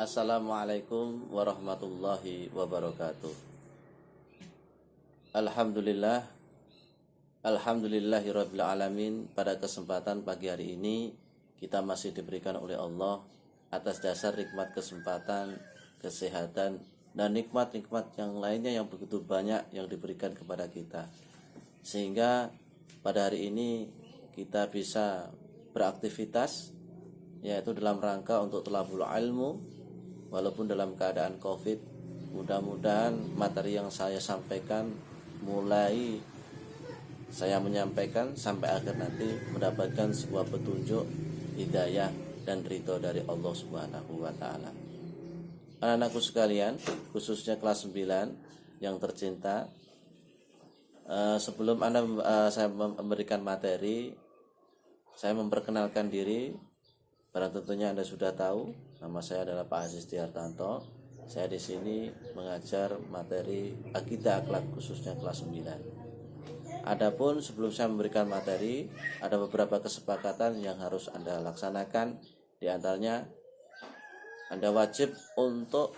Assalamualaikum warahmatullahi wabarakatuh. Alhamdulillah, alhamdulillahirabbil alamin. Pada kesempatan pagi hari ini kita masih diberikan oleh Allah atas dasar nikmat kesempatan, kesehatan, dan nikmat-nikmat yang lainnya yang begitu banyak yang diberikan kepada kita. Sehingga pada hari ini kita bisa beraktivitas, yaitu dalam rangka untuk thalabul ilmu walaupun dalam keadaan Covid. Mudah-mudahan materi yang saya sampaikan mulai saya menyampaikan sampai akhir nanti mendapatkan sebuah petunjuk, hidayah dan ridho dari Allah Subhanahu wa taala. Anak-anakku sekalian, khususnya kelas 9 yang tercinta, sebelum saya memberikan materi, saya memperkenalkan diri. Barang tentunya Anda sudah tahu, nama saya adalah Pak Aziz Tiartanto. Saya di sini mengajar materi akidah akhlak khususnya kelas 9. Adapun sebelum saya memberikan materi, ada beberapa kesepakatan yang harus Anda laksanakan. Di antaranya Anda wajib untuk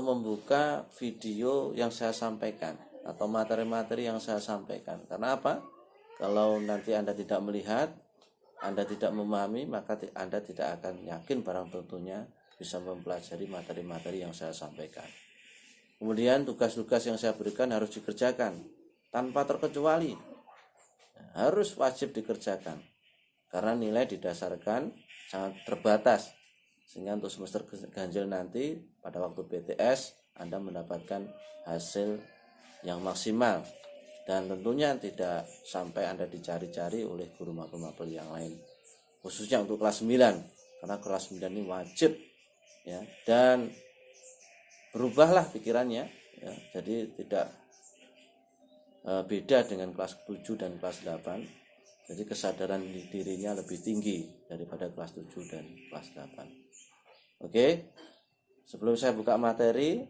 membuka video yang saya sampaikan atau materi-materi yang saya sampaikan. Karena apa? Kalau nanti Anda tidak melihat, Anda tidak memahami, maka Anda tidak akan yakin barang tentunya bisa mempelajari materi-materi yang saya sampaikan. Kemudian tugas-tugas yang saya berikan harus dikerjakan tanpa terkecuali. Harus wajib dikerjakan. Karena nilai didasarkan sangat terbatas. Sehingga untuk semester ganjil nanti pada waktu PTS Anda mendapatkan hasil yang maksimal. Dan tentunya tidak sampai Anda dicari-cari oleh guru mapel-mapel yang lain. Khususnya untuk kelas 9. Karena kelas 9 ini wajib. Dan berubahlah pikirannya. Jadi tidak beda dengan kelas 7 dan kelas 8. Jadi kesadaran dirinya lebih tinggi daripada kelas 7 dan kelas 8. Oke. Sebelum saya buka materi,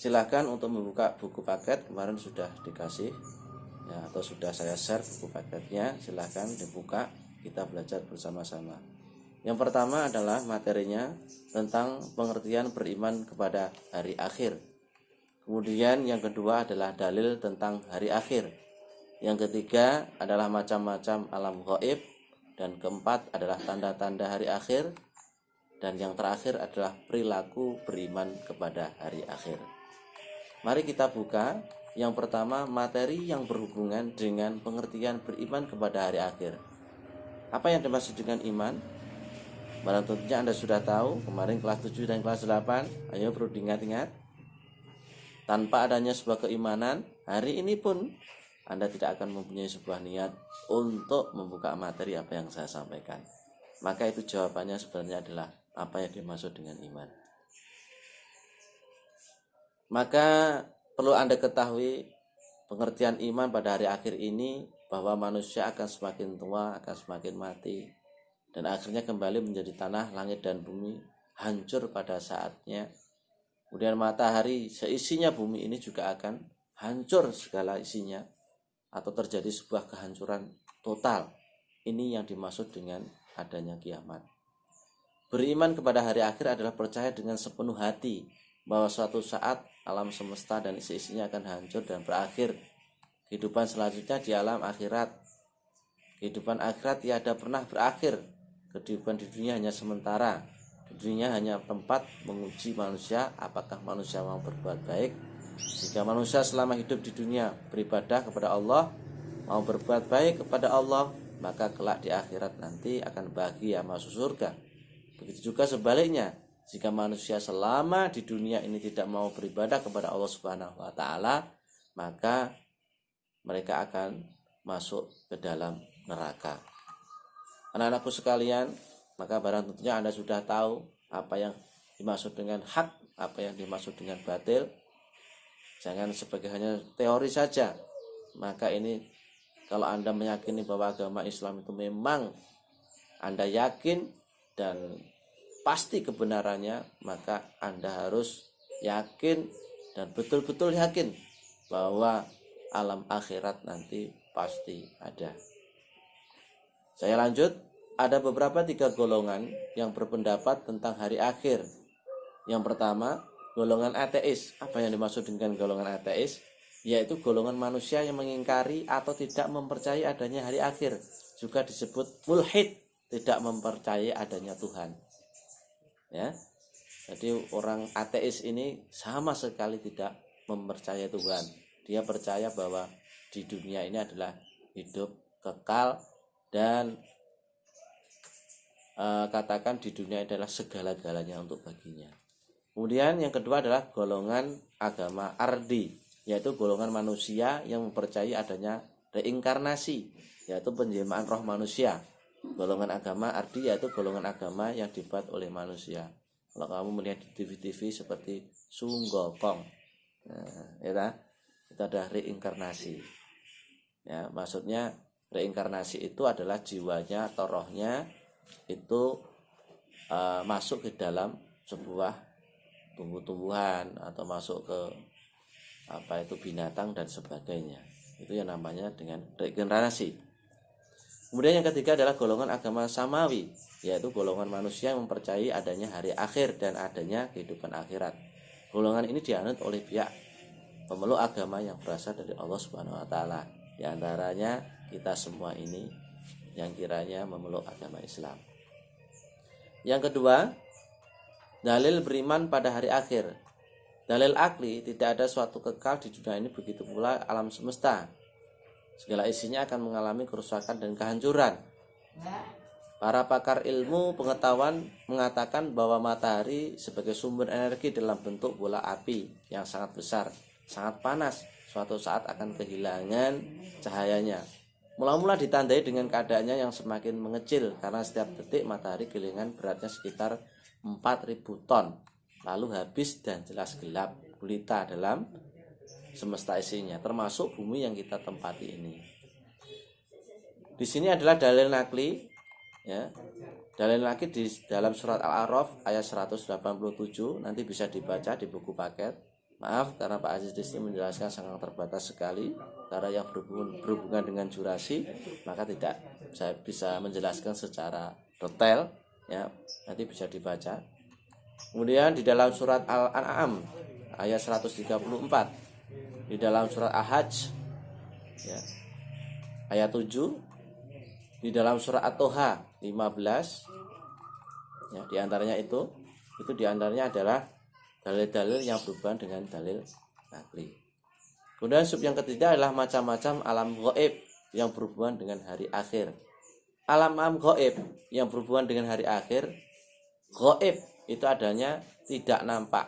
silakan untuk membuka buku paket. Kemarin sudah dikasih atau sudah saya share buku paketnya. Silakan dibuka, kita belajar bersama-sama. Yang pertama adalah materinya tentang pengertian beriman kepada hari akhir. Kemudian yang kedua adalah dalil tentang hari akhir. Yang ketiga adalah macam-macam alam gaib. Dan keempat adalah tanda-tanda hari akhir. Dan yang terakhir adalah perilaku beriman kepada hari akhir. Mari kita buka. Yang pertama, materi yang berhubungan dengan pengertian beriman kepada hari akhir. Apa yang dimaksud dengan iman? Barang tentunya Anda sudah tahu, kemarin kelas 7 dan kelas 8. Ayo perlu diingat-ingat. Tanpa adanya sebuah keimanan, hari ini pun Anda tidak akan mempunyai sebuah niat untuk membuka materi apa yang saya sampaikan. Maka itu jawabannya sebenarnya adalah apa yang dimaksud dengan iman. Maka perlu Anda ketahui pengertian iman pada hari akhir ini, bahwa manusia akan semakin tua, akan semakin mati, dan akhirnya kembali menjadi tanah, langit, dan bumi, hancur pada saatnya. Kemudian matahari seisinya bumi ini juga akan hancur segala isinya, atau terjadi sebuah kehancuran total. Ini yang dimaksud dengan adanya kiamat. Beriman kepada hari akhir adalah percaya dengan sepenuh hati bahwa suatu saat alam semesta dan isi-isinya akan hancur dan berakhir. Kehidupan selanjutnya di alam akhirat. Kehidupan akhirat tiada pernah berakhir. Kehidupan di dunia hanya sementara. Di dunia hanya tempat menguji manusia apakah manusia mau berbuat baik. Jika manusia selama hidup di dunia beribadah kepada Allah, mau berbuat baik kepada Allah, maka kelak di akhirat nanti akan bahagia masuk surga. Begitu juga sebaliknya. Jika manusia selama di dunia ini tidak mau beribadah kepada Allah Subhanahu wa taala, maka mereka akan masuk ke dalam neraka. Anak-anakku sekalian, maka barang tentunya Anda sudah tahu apa yang dimaksud dengan hak, apa yang dimaksud dengan batil. Jangan sebagai hanya teori saja. Maka ini kalau Anda meyakini bahwa agama Islam itu memang Anda yakin dan pasti kebenarannya, maka Anda harus yakin dan betul-betul yakin bahwa alam akhirat nanti pasti ada. Saya lanjut. ada beberapa 3 golongan yang berpendapat tentang hari akhir. Yang pertama, golongan ateis. Apa yang dimaksud dengan golongan ateis? Yaitu golongan manusia yang mengingkari atau tidak mempercayai adanya hari akhir. Juga disebut mulhid, tidak mempercayai adanya Tuhan. Ya. Jadi orang ateis ini sama sekali tidak mempercayai Tuhan. Dia percaya bahwa di dunia ini adalah hidup kekal dan katakan di dunia adalah segala-galanya untuk baginya. Kemudian yang kedua adalah golongan agama ardi, yaitu golongan manusia yang mempercayai adanya reinkarnasi, yaitu penjelmaan roh manusia. Golongan agama ardi yaitu golongan agama yang dibuat oleh manusia. Kalau kamu melihat di TV-TV seperti Sunggokong, nah, itu ada reinkarnasi. Ya, maksudnya reinkarnasi itu adalah jiwanya atau rohnya itu masuk ke dalam sebuah tumbuh-tumbuhan atau masuk ke binatang dan sebagainya. Itu yang namanya dengan regenerasi. Kemudian yang ketiga adalah golongan agama samawi, yaitu golongan manusia yang mempercayai adanya hari akhir dan adanya kehidupan akhirat. Golongan ini dianut oleh pihak pemeluk agama yang berasal dari Allah Subhanahu wa taala. Di antaranya kita semua ini yang kiranya memeluk agama Islam. Yang kedua, dalil beriman pada hari akhir. Dalil akli, tidak ada suatu kekal di dunia ini, begitu pula alam semesta. Segala isinya akan mengalami kerusakan dan kehancuran. Para pakar ilmu pengetahuan mengatakan bahwa matahari sebagai sumber energi dalam bentuk bola api yang sangat besar, sangat panas, suatu saat akan kehilangan cahayanya. Mula-mula ditandai dengan keadaannya yang semakin mengecil karena setiap detik matahari kehilangan beratnya sekitar 4.000 ton. Lalu habis dan jelas gelap gulita dalam semesta isinya, termasuk bumi yang kita tempati ini. Di sini adalah dalil nakli, ya. Dalil nakli di dalam surat Al-A'raf ayat 187, nanti bisa dibaca di buku paket. Maaf karena Pak Aziz di sini menjelaskan sangat terbatas sekali karena yang berhubungan dengan durasi, maka tidak saya bisa menjelaskan secara detail, ya. Nanti bisa dibaca. Kemudian di dalam surat Al-An'am ayat 134, di dalam surat Al-Hajj, ya, ayat 7, di dalam surat At-Toha 15, ya, diantaranya itu diantaranya adalah dalil-dalil yang berhubungan dengan dalil nakli. Kemudian sub yang ketiga adalah macam-macam alam gaib yang berhubungan dengan hari akhir. Alam gaib yang berhubungan dengan hari akhir, gaib itu adanya tidak nampak.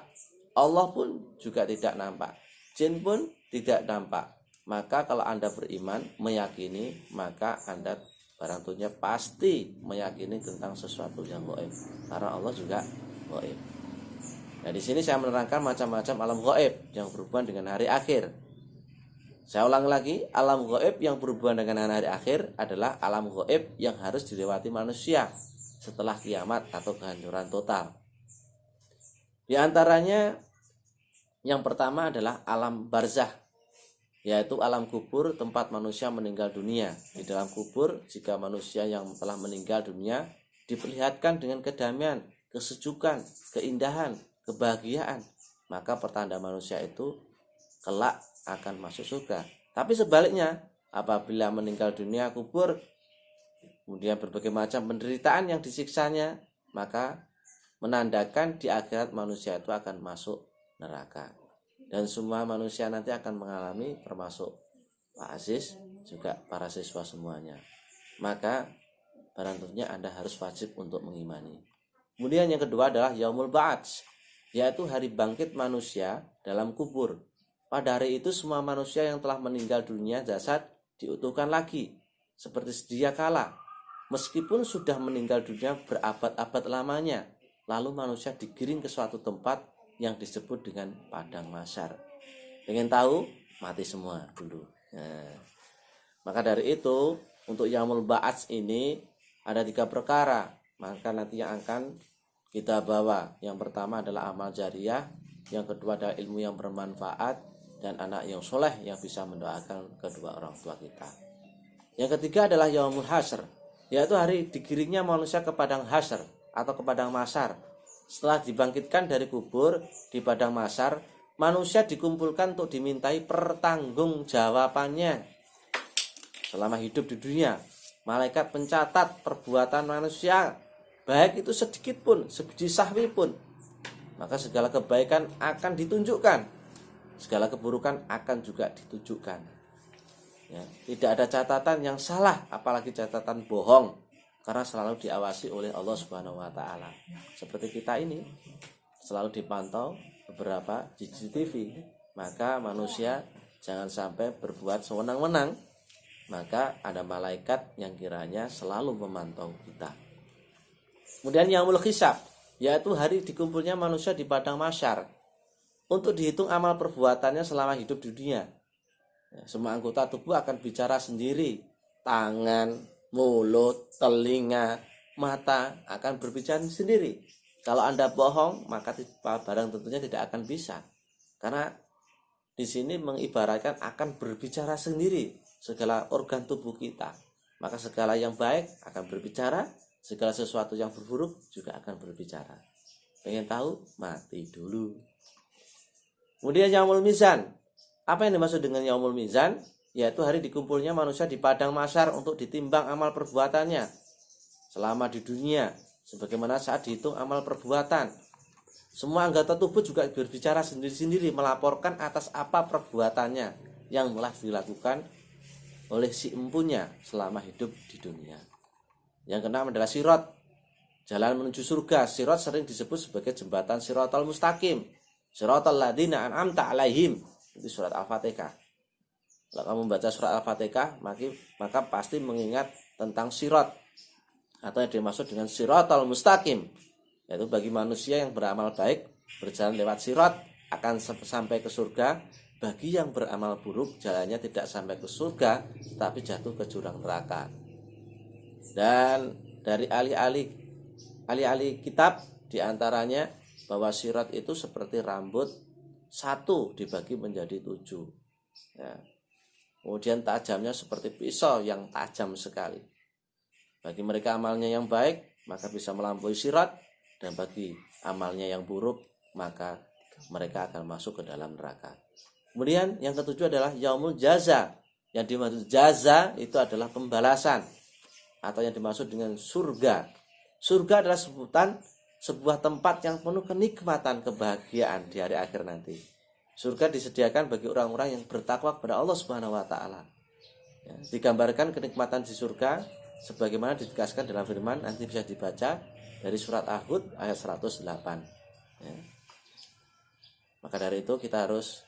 Allah pun juga tidak nampak. Jin pun tidak nampak. Maka kalau Anda beriman, meyakini, maka Anda barang tentunya pasti meyakini tentang sesuatu yang gaib. Karena Allah juga gaib. Nah, di sini saya menerangkan macam-macam alam gaib yang berhubungan dengan hari akhir. Saya ulang lagi, alam gaib yang berhubungan dengan hari akhir adalah alam gaib yang harus dilewati manusia setelah kiamat atau kehancuran total. Di antaranya yang pertama adalah alam barzah, yaitu alam kubur tempat manusia meninggal dunia. Di dalam kubur, jika manusia yang telah meninggal dunia diperlihatkan dengan kedamaian, kesejukan, keindahan, kebahagiaan, maka pertanda manusia itu kelak akan masuk surga. Tapi sebaliknya, apabila meninggal dunia kubur, kemudian berbagai macam penderitaan yang disiksanya, maka menandakan di akhirat manusia itu akan masuk neraka. Dan semua manusia nanti akan mengalami, termasuk Pak Aziz, juga para siswa semuanya. Maka barang tentunya Anda harus wajib untuk mengimani. Kemudian yang kedua adalah Yaumul Ba'ats, yaitu hari bangkit manusia dalam kubur. Pada hari itu semua manusia yang telah meninggal dunia jasad diutuhkan lagi seperti sedia kala, meskipun sudah meninggal dunia berabad-abad lamanya. Lalu manusia digiring ke suatu tempat yang disebut dengan padang mahsyar. Pengen tahu? Mati semua dulu. Nah, maka dari itu untuk Yaumul Ba'ats ini ada 3 perkara, maka nanti yang akan kita bawa. Yang pertama adalah amal jariah, yang kedua adalah ilmu yang bermanfaat, dan anak yang soleh yang bisa mendoakan kedua orang tua kita. Yang ketiga adalah Yaumul Hasyr, yaitu hari digiringnya manusia ke padang hasyr atau ke padang mahsyar. Setelah dibangkitkan dari kubur di padang mahsyar, manusia dikumpulkan untuk dimintai pertanggungjawabannya selama hidup di dunia. Malaikat pencatat perbuatan manusia, baik itu sedikit pun, sebiji sahwi pun, maka segala kebaikan akan ditunjukkan, segala keburukan akan juga ditunjukkan. Ya, tidak ada catatan yang salah, apalagi catatan bohong, karena selalu diawasi oleh Allah Subhanahu wa taala. Seperti kita ini selalu dipantau beberapa CCTV, maka manusia jangan sampai berbuat sewenang-wenang, maka ada malaikat yang kiranya selalu memantau kita. Kemudian yaumul hisab, yaitu hari dikumpulnya manusia di padang mahsyar untuk dihitung amal perbuatannya selama hidup di dunia. Semua anggota tubuh akan bicara sendiri. Tangan, mulut, telinga, mata akan berbicara sendiri. Kalau Anda bohong, maka barang tentunya tidak akan bisa. Karena di sini mengibaratkan akan berbicara sendiri segala organ tubuh kita. Maka segala yang baik akan berbicara, segala sesuatu yang buruk juga akan berbicara. Pengen tahu? Mati dulu. Kemudian yaumul mizan. Apa yang dimaksud dengan yaumul mizan? Yaitu hari dikumpulnya manusia di padang mahsyar untuk ditimbang amal perbuatannya selama di dunia, sebagaimana saat dihitung amal perbuatan. Semua anggota tubuh juga berbicara sendiri-sendiri, melaporkan atas apa perbuatannya yang telah dilakukan oleh si empunya selama hidup di dunia. Yang keenam adalah sirat, jalan menuju surga. Sirat sering disebut sebagai jembatan siratal mustaqim, siratal ladzina an'amta alaihim. Itu surat Al-Fatihah. Kalau kamu membaca surat Al-Fatihah, maka pasti mengingat tentang sirat, atau yang dimaksud dengan siratal mustaqim, yaitu bagi manusia yang beramal baik berjalan lewat sirat akan sampai ke surga. Bagi yang beramal buruk, jalannya tidak sampai ke surga, tapi jatuh ke jurang neraka. Dan dari ahli-ahli kitab diantaranya bahwa sirat itu seperti rambut, satu dibagi menjadi 7. Ya. Kemudian tajamnya seperti pisau yang tajam sekali. Bagi mereka amalnya yang baik, maka bisa melampaui sirat, dan bagi amalnya yang buruk, maka mereka akan masuk ke dalam neraka. Kemudian yang ketujuh adalah yaumul jaza. Yang dimaksud jaza itu adalah pembalasan, atau yang dimaksud dengan surga. Surga adalah sebuah tempat yang penuh kenikmatan, kebahagiaan di hari akhir nanti. Surga disediakan bagi orang-orang yang bertakwa kepada Allah Subhanahu wa taala. Ya, digambarkan kenikmatan di surga sebagaimana ditegaskan dalam firman, nanti bisa dibaca dari surat Al-Hud ayat 108. Ya. Maka dari itu kita harus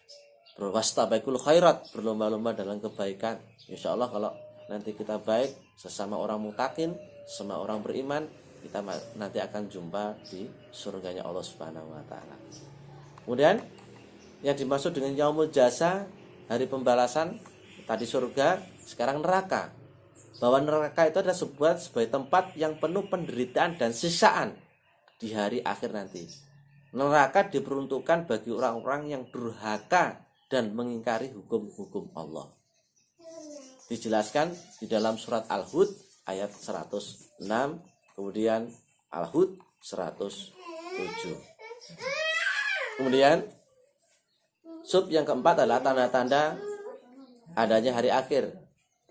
berwastabaikul khairat, berlomba-lomba dalam kebaikan. Insya Allah kalau nanti kita baik, sesama orang mutakin, sesama orang beriman, kita nanti akan jumpa di surganya Allah Subhanahu wa taala. Kemudian yang dimaksud dengan yaumul jasa, hari pembalasan, tadi surga, sekarang neraka. Bahwa neraka itu adalah sebagai tempat yang penuh penderitaan dan sisaan di hari akhir nanti. Neraka diperuntukkan bagi orang-orang yang durhaka dan mengingkari hukum-hukum Allah. Dijelaskan di dalam surat Al-Hud ayat 106, kemudian Al-Hud 107. Kemudian sub yang keempat adalah tanda-tanda adanya hari akhir.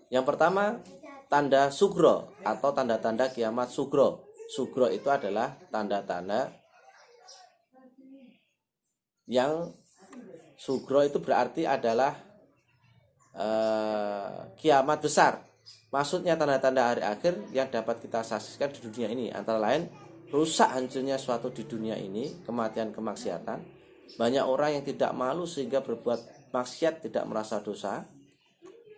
Yang pertama, tanda sugro atau tanda-tanda kiamat sugro. Sugro itu adalah tanda-tanda yang sugro itu berarti adalah kiamat besar. Maksudnya tanda-tanda hari akhir yang dapat kita saksikan di dunia ini, antara lain rusak hancurnya suatu di dunia ini, kematian, kemaksiatan, banyak orang yang tidak malu sehingga berbuat maksiat tidak merasa dosa,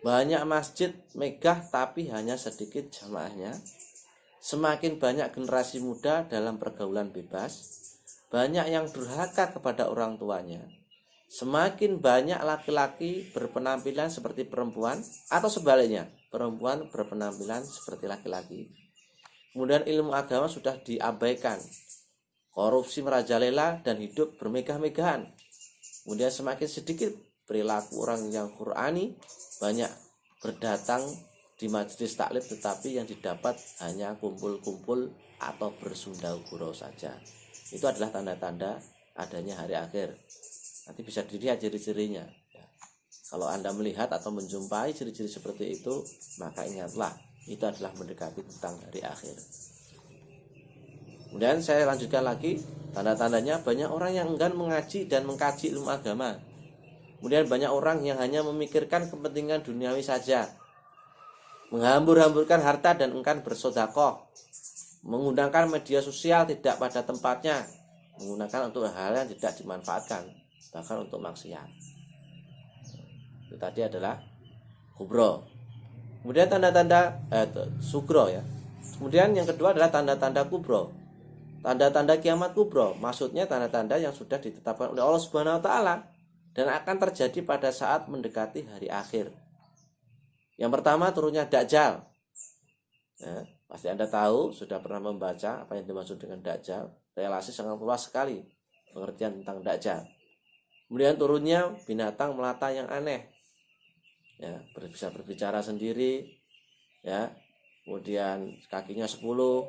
banyak masjid megah tapi hanya sedikit jamaahnya, semakin banyak generasi muda dalam pergaulan bebas, banyak yang durhaka kepada orang tuanya, semakin banyak laki-laki berpenampilan seperti perempuan, atau sebaliknya, perempuan berpenampilan seperti laki-laki. Kemudian ilmu agama sudah diabaikan, korupsi merajalela dan hidup bermegah-megahan. Kemudian semakin sedikit perilaku orang yang Qur'ani, banyak berdatang di majelis taklim, tetapi yang didapat hanya kumpul-kumpul atau bersunda gurau saja. Itu adalah tanda-tanda adanya hari akhir. Nanti bisa dilihat ciri-cirinya. Kalau Anda melihat atau menjumpai ciri-ciri seperti itu, maka ingatlah, itu adalah mendekati tentang hari akhir. Kemudian saya lanjutkan lagi, tanda-tandanya banyak orang yang enggan mengaji dan mengkaji ilmu agama. Kemudian banyak orang yang hanya memikirkan kepentingan duniawi saja, menghambur-hamburkan harta dan enggan bersedekah, menggunakan media sosial tidak pada tempatnya, menggunakan untuk hal yang tidak dimanfaatkan, bahkan untuk maksiat. Itu tadi adalah kubro. Kemudian tanda-tanda sugro ya. Kemudian yang kedua adalah tanda-tanda kubro. Tanda-tanda kiamat kubro, maksudnya tanda-tanda yang sudah ditetapkan oleh Allah Subhanahu wa taala dan akan terjadi pada saat mendekati hari akhir. Yang pertama, turunnya Dajjal. Ya, pasti Anda tahu, sudah pernah membaca apa yang dimaksud dengan Dajjal. Relasi sangat luas sekali pengertian tentang Dajjal. Kemudian turunnya binatang melata yang aneh. Ya, bisa berbicara sendiri, ya. Kemudian kakinya 10,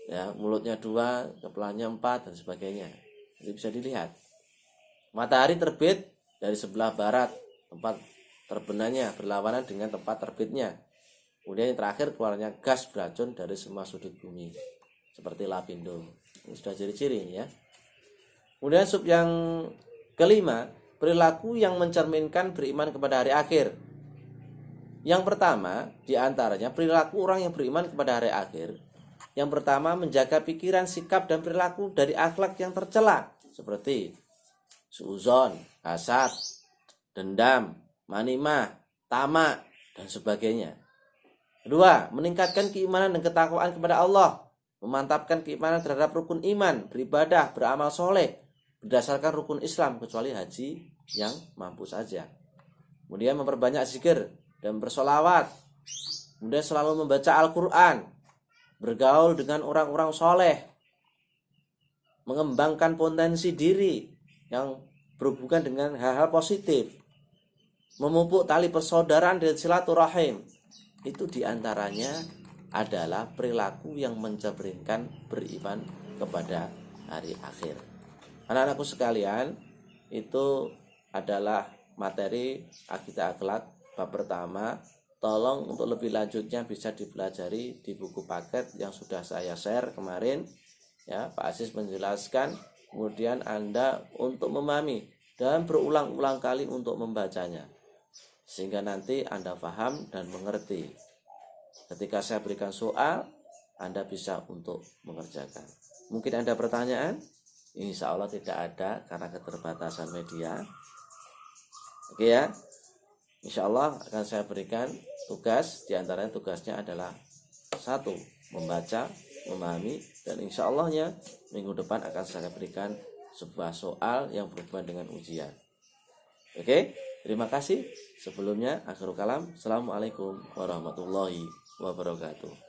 ya, mulutnya 2, kepalanya 4 dan sebagainya. Jadi bisa dilihat. Matahari terbit dari sebelah barat, tempat terbenamnya berlawanan dengan tempat terbitnya. Kemudian yang terakhir, keluarnya gas beracun dari semua sudut bumi, seperti lapindo. Ini sudah ciri-ciri ya. Kemudian sub yang kelima, perilaku yang mencerminkan beriman kepada hari akhir. Yang pertama, diantaranya perilaku orang yang beriman kepada hari akhir. Yang pertama, menjaga pikiran, sikap, dan perilaku dari akhlak yang tercela, seperti suuzon, hasad, dendam, manimah, tamak, dan sebagainya. Kedua, meningkatkan keimanan dan ketakwaan kepada Allah, memantapkan keimanan terhadap rukun iman, beribadah, beramal soleh, berdasarkan rukun Islam, kecuali haji yang mampu saja. Kemudian memperbanyak zikir dan bersolawat. Kemudian selalu membaca Al-Quran, bergaul dengan orang-orang soleh, mengembangkan potensi diri yang berhubungan dengan hal-hal positif, memupuk tali persaudaraan dan silaturahim. Itu diantaranya adalah perilaku yang mencerminkan beriman kepada hari akhir. Anak-anakku sekalian, itu adalah materi akidah akhlak bab pertama. Tolong untuk lebih lanjutnya bisa dipelajari di buku paket yang sudah saya share kemarin. Ya, Pak Aziz menjelaskan, kemudian Anda untuk memahami dan berulang-ulang kali untuk membacanya, sehingga nanti Anda paham dan mengerti. Ketika saya berikan soal, Anda bisa untuk mengerjakan. Mungkin Anda pertanyaan? Insya Allah tidak ada karena keterbatasan media. Oke ya. Insya Allah akan saya berikan tugas, diantaranya tugasnya adalah 1, membaca, memahami, dan insya Allahnya minggu depan akan saya berikan sebuah soal yang berhubungan dengan ujian. Oke, terima kasih. Sebelumnya, akhirul kalam. Assalamualaikum warahmatullahi wabarakatuh.